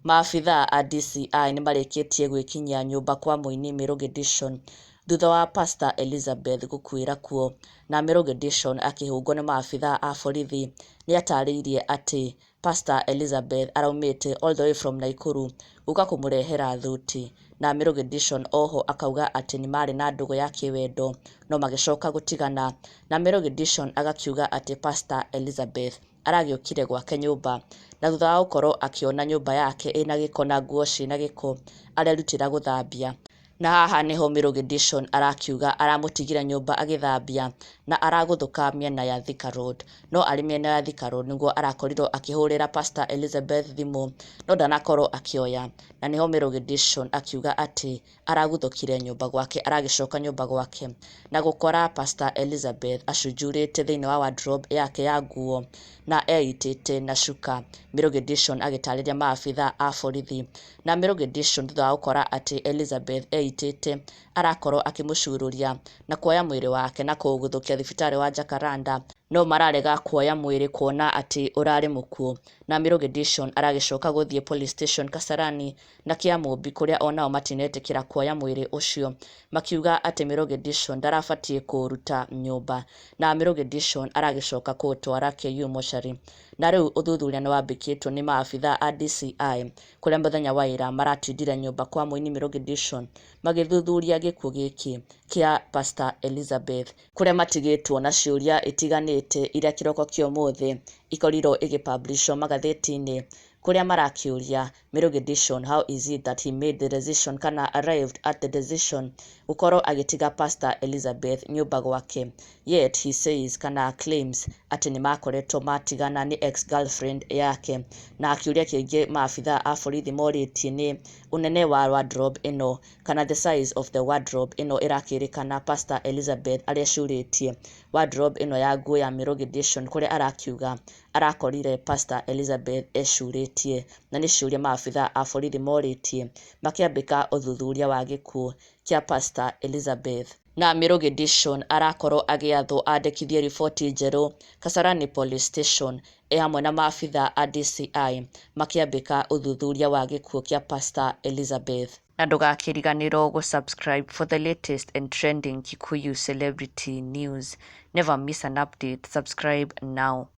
Maabitha a DCI nĩ marĩkĩtie gwĩkinyia nyũmba kwa mũini Mirugi Dishon thutha wa Pastor Elizabeth gũkuĩra kuo, na Mirugi Dishon akĩhũngwo nĩ maabitha a borithi nĩ atarĩirie atĩ Pastor Elizabeth araumĩte all the way from Nakuru gũka kũmũrehera thuti, na Mirugi Dishon oho akauga atĩ nĩ marĩ na ndũgũ ya kĩwendo no magĩcoka gũtigana, na Mirugi Dishon agakiuga atĩ Pastor Elizabeth aragĩũkire gwake nyũmba na thutha wa gũkorwo akĩona nyũmba yake ĩna gĩko na nguo ciĩna gĩko arerutĩra gũthambia. Na haha nĩho Mirugi Dishon arakiuga aramũtigire nyũmba agĩthambia na aragũthũka mĩena ya Thika Road, no arĩ mĩena ya Thika Road nĩguo arakorirwo akĩhũrĩra Pastor Elizabeth thimũ no ndanakorwo akĩoya, na nĩho Mirugi Dishon akiuga atĩ araguthũkire nyũmba gwake, aragĩcoka nyũmba gwake na gũkora Pastor Elizabeth acunjurĩte thĩinĩ wa wardrobe yake ya nguo na eitĩte na cuka. Mirugi Dishon agĩtarĩria maabitha a borithi, na Mirugi Dishon thutha wa gũkora atĩ Elizabeth eitĩte arakorwo akĩmũcurũria na kuoya mwĩrĩ wake na kũũguthũkia thibitarĩ wa Jacaranda, no mararega kuoya mwĩrĩ kuona atĩ ũrarĩ mũkuũ, na Mirugi Dishon aragĩcoka gũthiĩ police station Kasarani na Kĩamũmbi kũrĩa onao matinetĩkĩra kuoya mwĩrĩ ũcio, makiuga atĩ Mirugi Dishon ndarabatiĩ kũũruta nyũmba, na Mirugi Dishon aragĩcoka kũũtwara Kikuyu mocarĩ. Na rĩu ũthuthuria nĩ wambĩkĩtwo nĩ maabitha a DCI kũrĩa mũthenya wa ira maratindire nyũmba kwa mũini Mirugi Dishon magĩthuthuria gĩkuũ gĩkĩ kĩa Pastor Elizabeth, kũrĩa matigĩtwo na ciũria itiganĩte iria kĩroko kĩa ũmũthĩ ikorirwo igĩpublishwo magathĩti-inĩ, kũrĩa marakĩũria Mirugi Dishon how is it that he made the decision kana arrived at the decision gũkorwo agĩtiga Pastor Elizabeth nyũmba gwake, yet he says kana claims atĩ nĩ makoretwo matigana nĩ ex-girlfriend yake, na akĩũria kĩngĩ maabitha a borithi morĩtie nĩ ũnene wa wardrobe ĩno kana the size of the wardrobe ĩno ĩrakĩrĩkana Pastor Elizabeth arĩa acurĩtie wardrobe ĩno ya nguo ya Mirugi Dishon, kũrĩa arakiuga arakorire Pastor Elizabeth ecurĩtie, na nĩ ciũria maabitha a borithi morĩtie makĩambĩka ũthuthuria wa gĩkuũ kĩa Pastor Elizabeth. Na Mirugi Dishon arakorwo agĩathwo andĩkithie riboti njerũ Kasarani police station hamwe na maabitha a DCI makĩambĩka ũthuthuria wa gĩkuũ kĩa Pastor Elizabeth. Na ndũgakĩriganĩrwo gũsubscribe for the latest and trending Kikuyu celebrity news. Never miss an update. Subscribe now.